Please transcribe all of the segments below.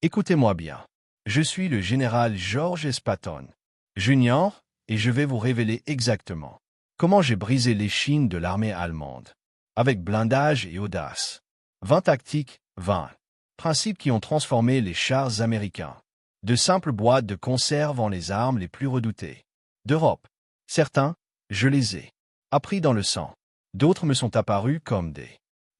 Écoutez-moi bien. Je suis le général George Patton, Junior, et je vais vous révéler exactement comment j'ai brisé l'échine de l'armée allemande. Avec blindage et audace. 20 tactiques, 20 principes qui ont transformé les chars américains. De simples boîtes de conserve en les armes les plus redoutées d'Europe. Certains, je les ai appris dans le sang. D'autres me sont apparus comme des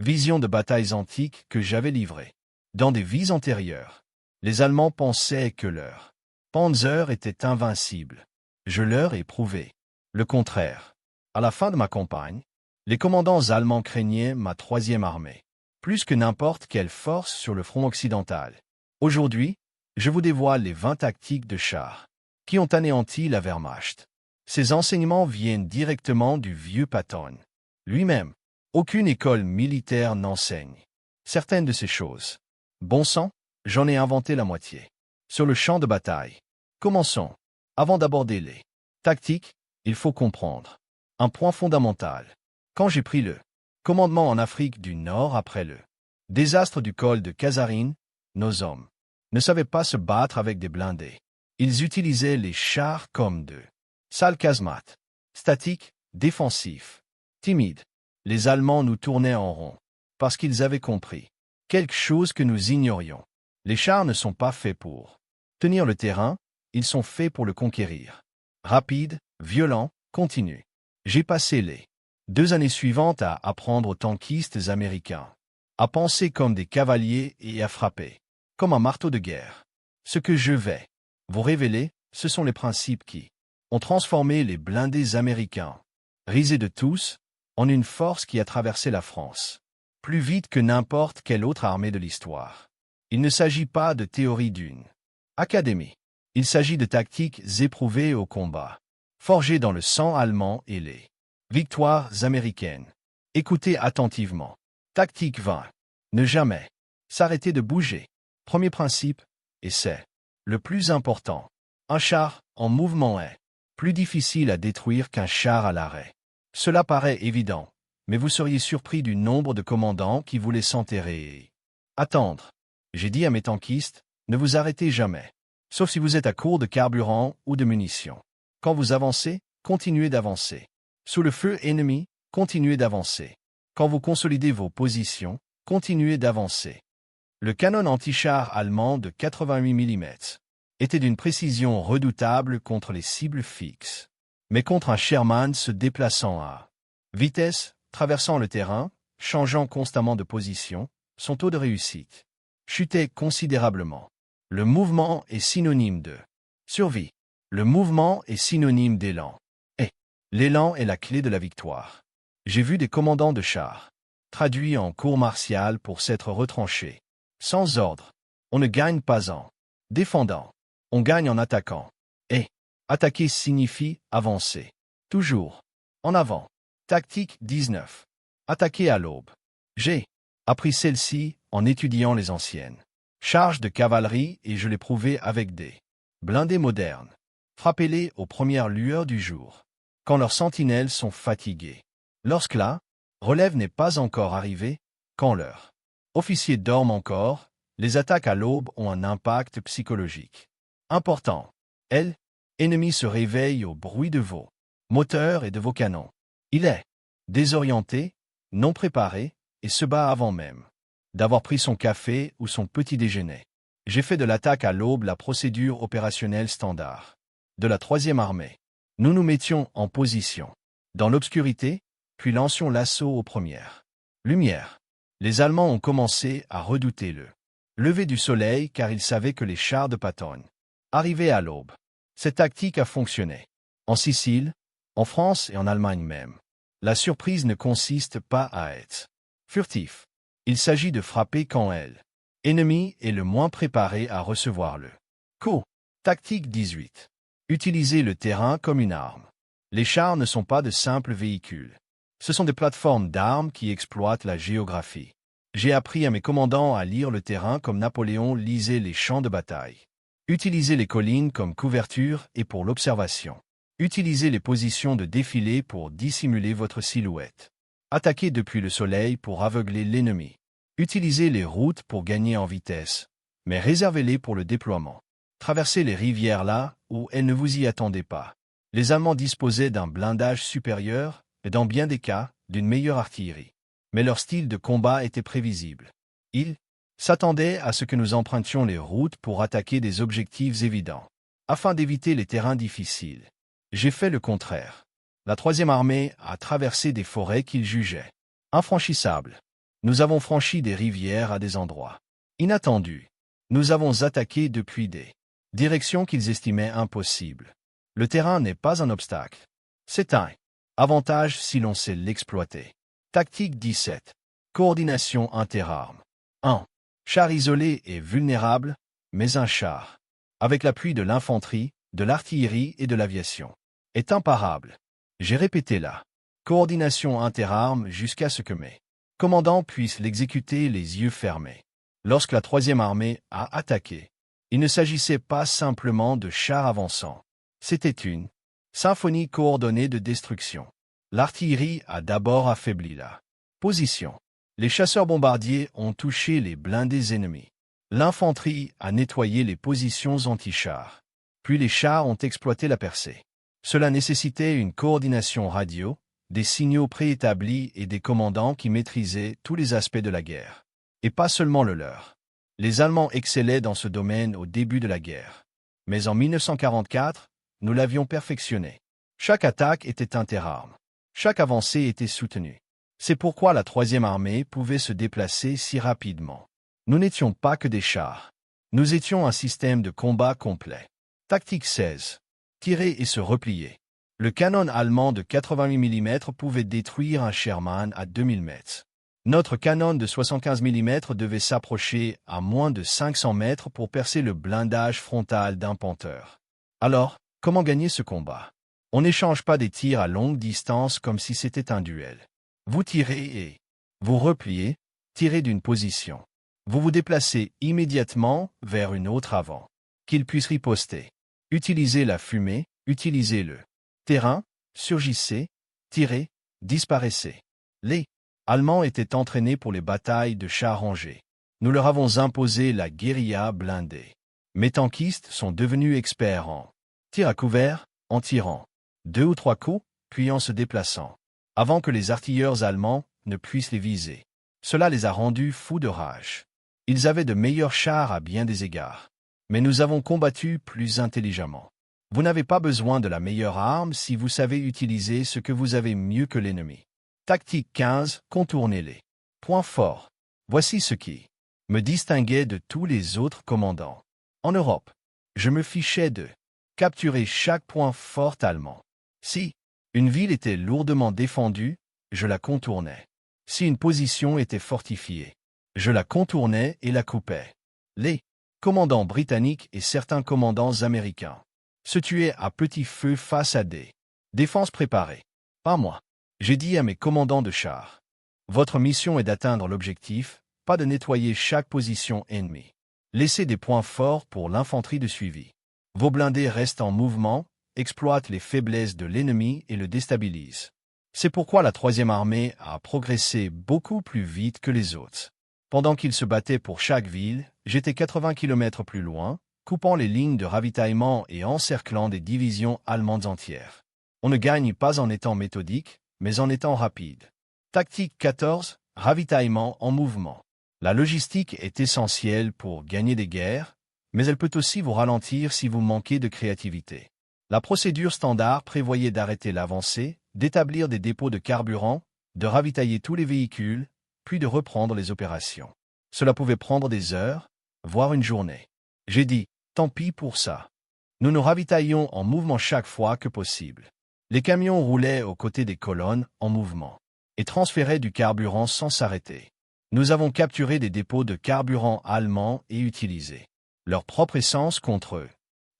visions de batailles antiques que j'avais livrées. Dans des vies antérieures, les Allemands pensaient que leur Panzer était invincible. Je leur ai prouvé le contraire. À la fin de ma campagne, les commandants allemands craignaient ma troisième armée, plus que n'importe quelle force sur le front occidental. Aujourd'hui, je vous dévoile les 20 tactiques de chars qui ont anéanti la Wehrmacht. Ces enseignements viennent directement du vieux Patton lui-même. Aucune école militaire n'enseigne certaines de ces choses. Bon sang, j'en ai inventé la moitié. Sur le champ de bataille. Commençons. Avant d'aborder les tactiques, il faut comprendre un point fondamental. Quand j'ai pris le commandement en Afrique du Nord après le désastre du col de Kasserine, nos hommes ne savaient pas se battre avec des blindés. Ils utilisaient les chars comme de sales casemates, statiques, défensifs, timides. Les Allemands nous tournaient en rond, parce qu'ils avaient compris quelque chose que nous ignorions. Les chars ne sont pas faits pour tenir le terrain, ils sont faits pour le conquérir. Rapide, violent, continu. J'ai passé les 2 années suivantes à apprendre aux tankistes américains à penser comme des cavaliers et à frapper comme un marteau de guerre. Ce que je vais vous révéler, ce sont les principes qui ont transformé les blindés américains, risés de tous, en une force qui a traversé la France, plus vite que n'importe quelle autre armée de l'histoire. Il ne s'agit pas de théorie d'une académie. Il s'agit de tactiques éprouvées au combat, forgées dans le sang allemand et les victoires américaines. Écoutez attentivement. Tactique 20. Ne jamais s'arrêter de bouger. Premier principe, et c'est le plus important. Un char en mouvement est plus difficile à détruire qu'un char à l'arrêt. Cela paraît évident, mais vous seriez surpris du nombre de commandants qui voulaient s'enterrer et attendre. J'ai dit à mes tankistes, ne vous arrêtez jamais, sauf si vous êtes à court de carburant ou de munitions. Quand vous avancez, continuez d'avancer. Sous le feu ennemi, continuez d'avancer. Quand vous consolidez vos positions, continuez d'avancer. Le canon anti-char allemand de 88 mm était d'une précision redoutable contre les cibles fixes. Mais contre un Sherman se déplaçant à vitesse, traversant le terrain, changeant constamment de position, son taux de réussite chutait considérablement. Le mouvement est synonyme de survie. Le mouvement est synonyme d'élan. Et l'élan est la clé de la victoire. J'ai vu des commandants de chars traduits en cours martial pour s'être retranchés. Sans ordre, on ne gagne pas en défendant, on gagne en attaquant. Et attaquer signifie avancer. Toujours en avant. Tactique 19. Attaquer à l'aube. J'ai appris celle-ci en étudiant les anciennes charges de cavalerie et je l'ai prouvé avec des blindés modernes. Frappez-les aux premières lueurs du jour, quand leurs sentinelles sont fatiguées. Lorsque la relève n'est pas encore arrivée, quand leurs officiers dorment encore, les attaques à l'aube ont un impact psychologique important. L'ennemi se réveille au bruit de vos moteurs et de vos canons. Il est désorienté, non préparé, et se bat avant même d'avoir pris son café ou son petit déjeuner. J'ai fait de l'attaque à l'aube la procédure opérationnelle standard de la 3e armée. Nous nous mettions en position dans l'obscurité, puis lancions l'assaut aux premières lumières. Les Allemands ont commencé à redouter le lever du soleil car ils savaient que les chars de Patton arrivaient à l'aube. Cette tactique a fonctionné. En Sicile, en France et en Allemagne même. La surprise ne consiste pas à être furtif. Il s'agit de frapper quand l'ennemi est le moins préparé à recevoir le coup. Tactique 18. Utiliser le terrain comme une arme. Les chars ne sont pas de simples véhicules. Ce sont des plateformes d'armes qui exploitent la géographie. J'ai appris à mes commandants à lire le terrain comme Napoléon lisait les champs de bataille. Utilisez les collines comme couverture et pour l'observation. Utilisez les positions de défilé pour dissimuler votre silhouette. Attaquez depuis le soleil pour aveugler l'ennemi. Utilisez les routes pour gagner en vitesse, mais réservez-les pour le déploiement. Traversez les rivières là où elles ne vous y attendaient pas. Les Allemands disposaient d'un blindage supérieur et dans bien des cas, d'une meilleure artillerie. Mais leur style de combat était prévisible. Ils s'attendaient à ce que nous empruntions les routes pour attaquer des objectifs évidents, afin d'éviter les terrains difficiles. J'ai fait le contraire. La troisième armée a traversé des forêts qu'ils jugeaient infranchissables. Nous avons franchi des rivières à des endroits inattendus. Nous avons attaqué depuis des directions qu'ils estimaient impossibles. Le terrain n'est pas un obstacle. C'est un avantage si l'on sait l'exploiter. Tactique 17. Coordination interarmes. 1. Char isolé est vulnérable, mais un char, avec l'appui de l'infanterie, de l'artillerie et de l'aviation, est imparable. J'ai répété la coordination interarmes jusqu'à ce que mes commandants puissent l'exécuter les yeux fermés. Lorsque la troisième armée a attaqué, il ne s'agissait pas simplement de chars avançants. C'était une symphonie coordonnée de destruction. L'artillerie a d'abord affaibli la position. Les chasseurs bombardiers ont touché les blindés ennemis. L'infanterie a nettoyé les positions anti-chars. Puis les chars ont exploité la percée. Cela nécessitait une coordination radio, des signaux préétablis et des commandants qui maîtrisaient tous les aspects de la guerre. Et pas seulement le leur. Les Allemands excellaient dans ce domaine au début de la guerre. Mais en 1944, nous l'avions perfectionné. Chaque attaque était interarme. Chaque avancée était soutenue. C'est pourquoi la troisième armée pouvait se déplacer si rapidement. Nous n'étions pas que des chars. Nous étions un système de combat complet. Tactique 16. Tirer et se replier. Le canon allemand de 88 mm pouvait détruire un Sherman à 2000 mètres. Notre canon de 75 mm devait s'approcher à moins de 500 mètres pour percer le blindage frontal d'un Panther. Alors, comment gagner ce combat? On n'échange pas des tirs à longue distance comme si c'était un duel. Vous tirez et vous repliez, tirez d'une position. Vous vous déplacez immédiatement vers une autre avant qu'il puisse riposter. Utilisez la fumée, utilisez le terrain, surgissez, tirez, disparaissez. Les Allemands étaient entraînés pour les batailles de chars rangés. Nous leur avons imposé la guérilla blindée. Mes tankistes sont devenus experts en tir à couvert, en tirant 2 ou 3 coups, puis en se déplaçant, avant que les artilleurs allemands ne puissent les viser. Cela les a rendus fous de rage. Ils avaient de meilleurs chars à bien des égards. Mais nous avons combattu plus intelligemment. Vous n'avez pas besoin de la meilleure arme si vous savez utiliser ce que vous avez mieux que l'ennemi. Tactique 15. Contournez-les. Point fort. Voici ce qui me distinguait de tous les autres commandants. En Europe, je me fichais de capturer chaque point fort allemand. Si une ville était lourdement défendue, je la contournais. Si une position était fortifiée, je la contournais et la coupais. Les commandants britanniques et certains commandants américains se tuaient à petit feu face à des défenses préparées. Pas moi. J'ai dit à mes commandants de chars, votre mission est d'atteindre l'objectif, pas de nettoyer chaque position ennemie. Laissez des points forts pour l'infanterie de suivi. Vos blindés restent en mouvement, exploitent les faiblesses de l'ennemi et le déstabilisent. C'est pourquoi la troisième armée a progressé beaucoup plus vite que les autres. Pendant qu'ils se battaient pour chaque ville, j'étais 80 km plus loin, coupant les lignes de ravitaillement et encerclant des divisions allemandes entières. On ne gagne pas en étant méthodique, mais en étant rapide. Tactique 14. Ravitaillement en mouvement. La logistique est essentielle pour gagner des guerres, mais elle peut aussi vous ralentir si vous manquez de créativité. La procédure standard prévoyait d'arrêter l'avancée, d'établir des dépôts de carburant, de ravitailler tous les véhicules, puis de reprendre les opérations. Cela pouvait prendre des heures, voire une journée. J'ai dit, tant pis pour ça. Nous nous ravitaillions en mouvement chaque fois que possible. Les camions roulaient aux côtés des colonnes en mouvement et transféraient du carburant sans s'arrêter. Nous avons capturé des dépôts de carburant allemands et utilisé leur propre essence contre eux.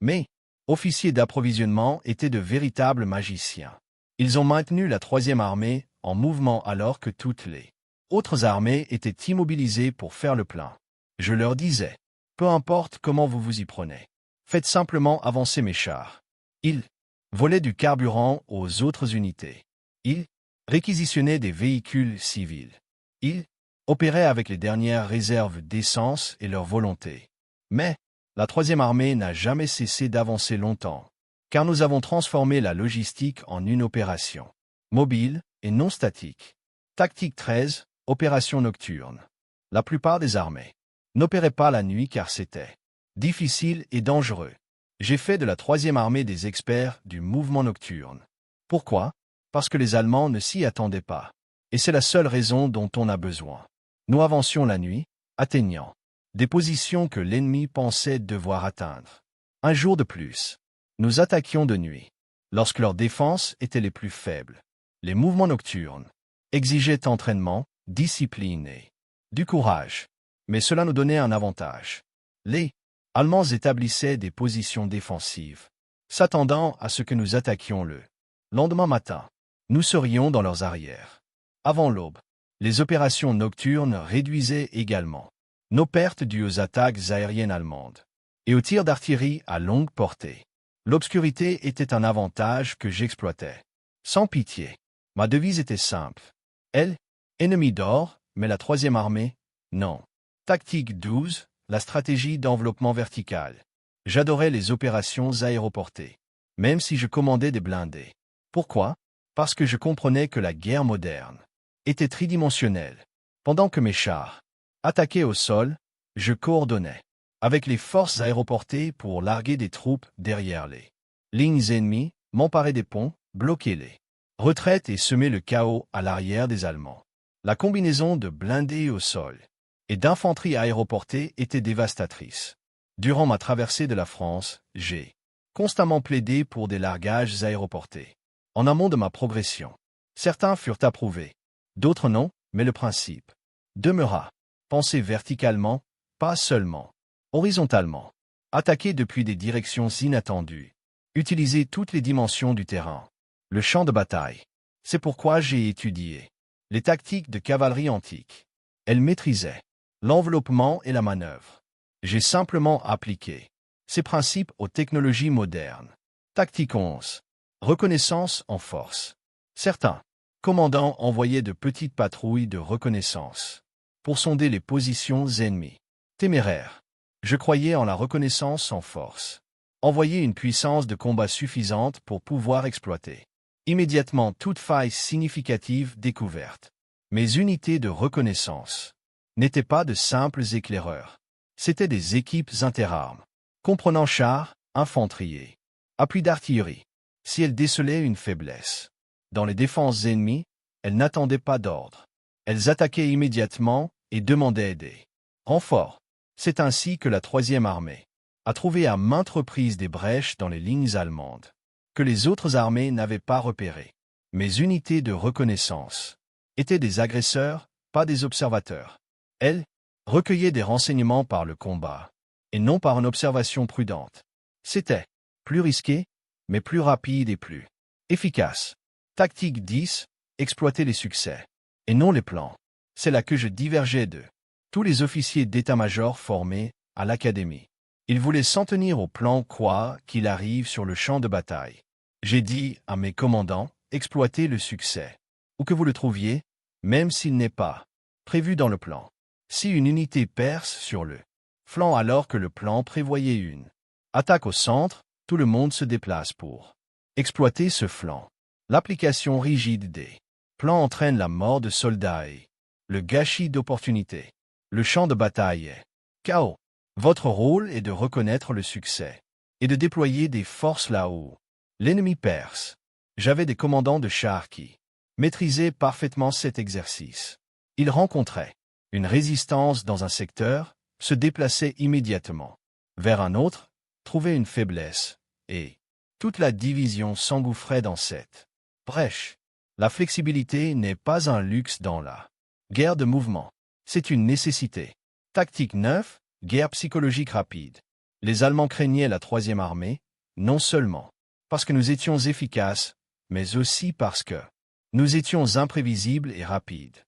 Mais, officiers d'approvisionnement étaient de véritables magiciens. Ils ont maintenu la troisième armée en mouvement alors que toutes les autres armées étaient immobilisées pour faire le plein. Je leur disais, peu importe comment vous vous y prenez, faites simplement avancer mes chars. Ils volaient du carburant aux autres unités. Ils réquisitionnaient des véhicules civils. Ils opéraient avec les dernières réserves d'essence et leur volonté Mais la troisième armée n'a jamais cessé d'avancer longtemps, car nous avons transformé la logistique en une opération mobile et non statique. Tactique 13, opération nocturne. La plupart des armées n'opéraient pas la nuit car c'était difficile et dangereux. J'ai fait de la troisième armée des experts du mouvement nocturne. Pourquoi? Parce que les Allemands ne s'y attendaient pas. Et c'est la seule raison dont on a besoin. Nous avancions la nuit, atteignant des positions que l'ennemi pensait devoir atteindre. Un jour de plus, nous attaquions de nuit, lorsque leurs défenses étaient les plus faibles. Les mouvements nocturnes exigeaient entraînement, discipline et du courage. Mais cela nous donnait un avantage. Les Allemands établissaient des positions défensives, s'attendant à ce que nous attaquions le lendemain matin. Nous serions dans leurs arrières. Avant l'aube, les opérations nocturnes réduisaient également nos pertes dues aux attaques aériennes allemandes et aux tirs d'artillerie à longue portée. L'obscurité était un avantage que j'exploitais. Sans pitié. Ma devise était simple. Elle, ennemi d'or, mais la troisième armée, non. Tactique 12, la stratégie d'enveloppement vertical. J'adorais les opérations aéroportées, même si je commandais des blindés. Pourquoi? Parce que je comprenais que la guerre moderne était tridimensionnelle. Pendant que mes chars attaquaient au sol, je coordonnais avec les forces aéroportées pour larguer des troupes derrière les lignes ennemies, m'emparer des ponts, bloquer les retraites et semer le chaos à l'arrière des Allemands. La combinaison de blindés au sol et d'infanterie aéroportée était dévastatrice. Durant ma traversée de la France, j'ai constamment plaidé pour des largages aéroportés. En amont de ma progression, certains furent approuvés, d'autres non, mais le principe demeura. Penser verticalement, pas seulement horizontalement. Attaquer depuis des directions inattendues. Utiliser toutes les dimensions du terrain. Le champ de bataille. C'est pourquoi j'ai étudié les tactiques de cavalerie antique. Elles maîtrisaient l'enveloppement et la manœuvre. J'ai simplement appliqué ces principes aux technologies modernes. Tactique 11. Reconnaissance en force. Certains commandants envoyaient de petites patrouilles de reconnaissance pour sonder les positions ennemies. Téméraire. Je croyais en la reconnaissance en force. Envoyer une puissance de combat suffisante pour pouvoir exploiter immédiatement toute faille significative découverte. Mes unités de reconnaissance n'étaient pas de simples éclaireurs. C'étaient des équipes interarmes, comprenant chars, infanterie et appui d'artillerie. Si elles décelaient une faiblesse dans les défenses ennemies, elles n'attendaient pas d'ordre. Elles attaquaient immédiatement et demandaient des renforts. C'est ainsi que la troisième armée a trouvé à maintes reprises des brèches dans les lignes allemandes que les autres armées n'avaient pas repérées. Mes unités de reconnaissance étaient des agresseurs, pas des observateurs. Elles recueillaient des renseignements par le combat, et non par une observation prudente. C'était plus risqué, mais plus rapide et plus efficace. Tactique 10, exploiter les succès, et non les plans. C'est là que je divergeais de tous les officiers d'état-major formés à l'académie. Ils voulaient s'en tenir au plan quoi qu'il arrive sur le champ de bataille. J'ai dit à mes commandants, exploitez le succès, où que vous le trouviez, même s'il n'est pas prévu dans le plan. Si une unité perce sur le flanc alors que le plan prévoyait une attaque au centre, tout le monde se déplace pour exploiter ce flanc. L'application rigide des plans entraîne la mort de soldats et le gâchis d'opportunités. Le champ de bataille est chaos. Votre rôle est de reconnaître le succès et de déployer des forces là où l'ennemi perce. J'avais des commandants de chars qui maîtrisaient parfaitement cet exercice. Ils rencontraient une résistance dans un secteur, se déplaçaient immédiatement vers un autre, trouvaient une faiblesse, et toute la division s'engouffrait dans cette brèche. La flexibilité n'est pas un luxe dans la guerre de mouvement. C'est une nécessité. Tactique 9, guerre psychologique rapide. Les Allemands craignaient la troisième armée, non seulement parce que nous étions efficaces, mais aussi parce que nous étions imprévisibles et rapides.